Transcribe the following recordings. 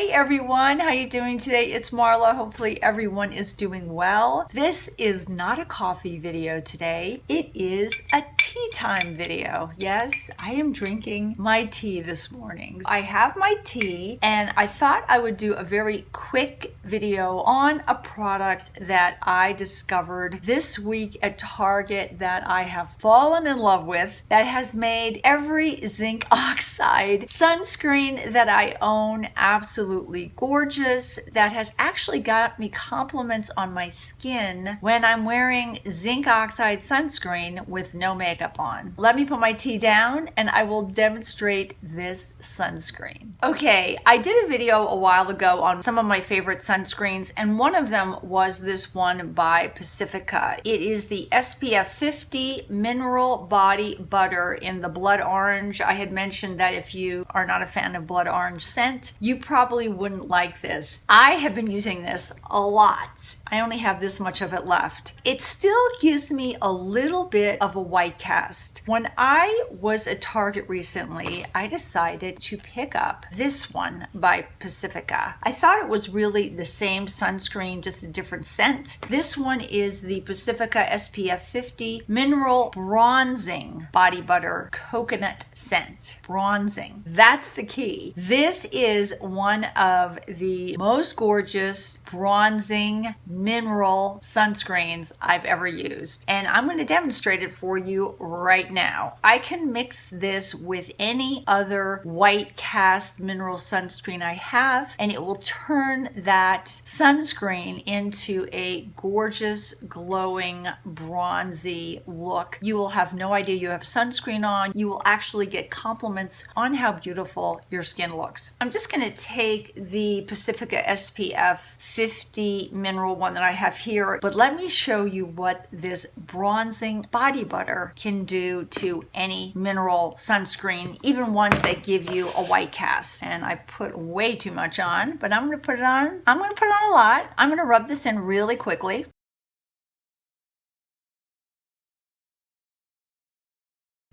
Hey everyone, how you doing today? It's Marla. Hopefully everyone is doing well. This is not a coffee video today. It is a tea time video. Yes, I am drinking my tea this morning. I have my tea and I thought I would do a very quick video on a product that I discovered this week at Target that I have fallen in love with, that has made every zinc oxide sunscreen that I own absolutely gorgeous, that has actually got me compliments on my skin when I'm wearing zinc oxide sunscreen with no makeup on. Let me put my tea down and I will demonstrate this sunscreen. Okay, I did a video a while ago on some of my favorite sunscreens, and one of them was this one by Pacifica. It is the SPF 50 Mineral Body Butter in the blood orange. I had mentioned that if you are not a fan of blood orange scent, you probably wouldn't like this. I have been using this a lot. I only have this much of it left. It still gives me a little bit of a white cast. When I was at Target recently, I decided to pick up this one by Pacifica. I thought it was really the same sunscreen, just a different scent. This one is the Pacifica SPF 50 Mineral Bronzing Body Butter Coconut Scent. Bronzing. That's the key. This is one of the most gorgeous bronzing mineral sunscreens I've ever used. And I'm going to demonstrate it for you right now. I can mix this with any other white cast mineral sunscreen I have, and it will turn that sunscreen into a gorgeous, glowing, bronzy look. You will have no idea you have sunscreen on. You will actually get compliments on how beautiful your skin looks. I'm just going to take the Pacifica SPF 50 mineral one that I have here, but let me show you what this bronzing body butter can do to any mineral sunscreen, even ones that give you a white cast. And I put way too much on, but I'm going to put it on. I'm going to put it on a lot. I'm going to rub this in really quickly.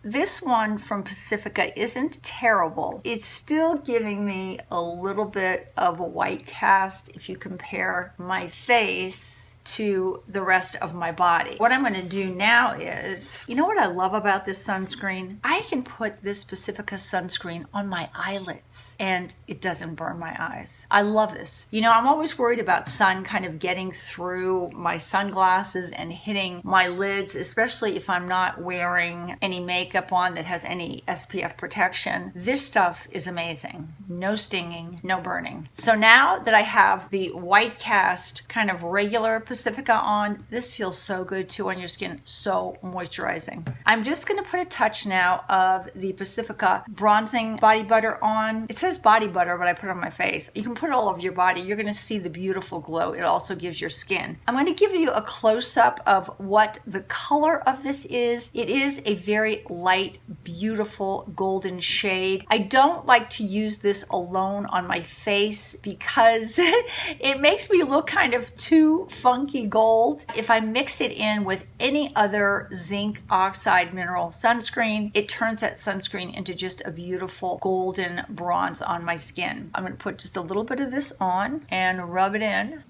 This one from Pacifica isn't terrible. It's still giving me a little bit of a white cast if you compare my face to the rest of my body. What I'm going to do now is, you know what I love about this sunscreen? I can put this Pacifica sunscreen on my eyelids and it doesn't burn my eyes. I love this. You know, I'm always worried about sun kind of getting through my sunglasses and hitting my lids, especially if I'm not wearing any makeup on that has any SPF protection. This stuff is amazing. No stinging, no burning. So now that I have the white cast kind of regular Pacifica on, this feels so good too on your skin, so moisturizing. I'm just going to put a touch now of the Pacifica bronzing body butter on. It says body butter, but I put it on my face. You can put it all over your body. You're going to see the beautiful glow it also gives your skin. I'm going to give you a close-up of what the color of this is. It is a very light, beautiful golden shade. I don't like to use this alone on my face because it makes me look kind of too funky gold. If I mix it in with any other zinc oxide mineral sunscreen, it turns that sunscreen into just a beautiful golden bronze on my skin. I'm going to put just a little bit of this on and rub it in.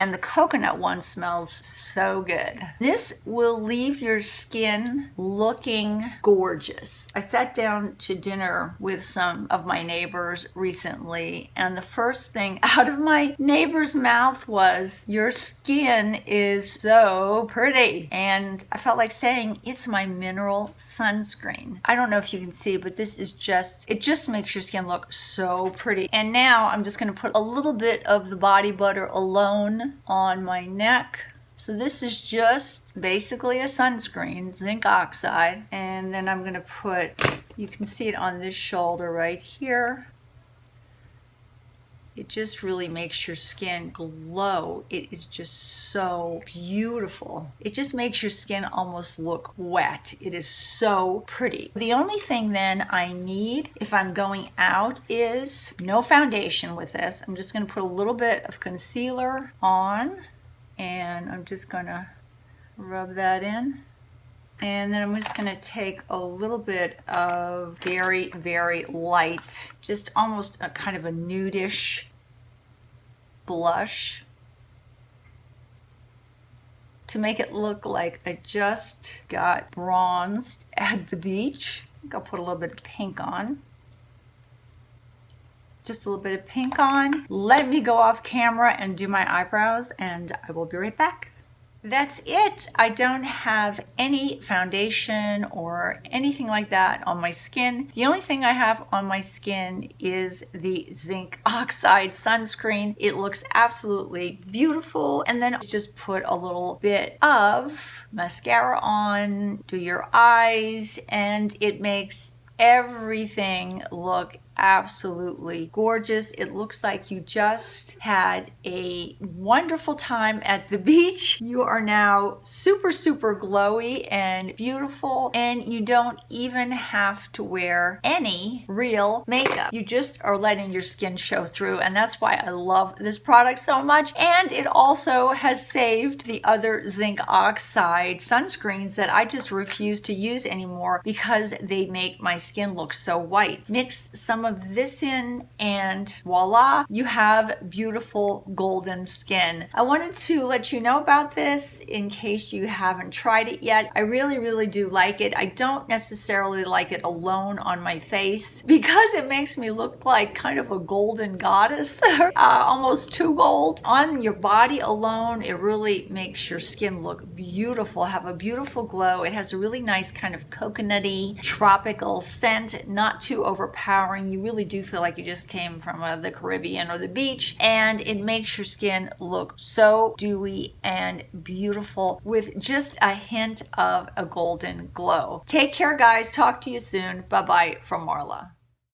And the coconut one smells so good. This will leave your skin looking gorgeous. I sat down to dinner with some of my neighbors recently, and the first thing out of my neighbor's mouth was, "Your skin is so pretty." And I felt like saying, it's my mineral sunscreen. I don't know if you can see, but this is it just makes your skin look so pretty. And now I'm just gonna put a little bit of the body butter alone on my neck. So this is just basically a sunscreen, zinc oxide. And then I'm gonna put, you can see it on this shoulder right here. It just really makes your skin glow. It is just so beautiful. It just makes your skin almost look wet. It is so pretty. The only thing then I need if I'm going out is no foundation with this. I'm just gonna put a little bit of concealer on and I'm just gonna rub that in. And then I'm just gonna take a little bit of very, very light, just almost a kind of a nudish blush to make it look like I just got bronzed at the beach. I think I'll put a little bit of pink on. Just a little bit of pink on. Let me go off camera and do my eyebrows, and I will be right back. That's it. I don't have any foundation or anything like that on my skin. The only thing I have on my skin is the zinc oxide sunscreen. It looks absolutely beautiful. And then just put a little bit of mascara on, do your eyes, and it makes everything look absolutely gorgeous. It looks like you just had a wonderful time at the beach. You are now super, super glowy and beautiful, and you don't even have to wear any real makeup. You just are letting your skin show through, and that's why I love this product so much. And it also has saved the other zinc oxide sunscreens that I just refuse to use anymore because they make my skin look so white. Mix some of this in and voila, you have beautiful golden skin. I wanted to let you know about this in case you haven't tried it yet. I really, really do like it. I don't necessarily like it alone on my face because it makes me look like kind of a golden goddess, almost too gold. On your body alone, it really makes your skin look beautiful, have a beautiful glow. It has a really nice kind of coconutty, tropical scent, not too overpowering. You really do feel like you just came from the Caribbean or the beach, and it makes your skin look so dewy and beautiful with just a hint of a golden glow. Take care, guys. Talk to you soon. Bye-bye from Marla.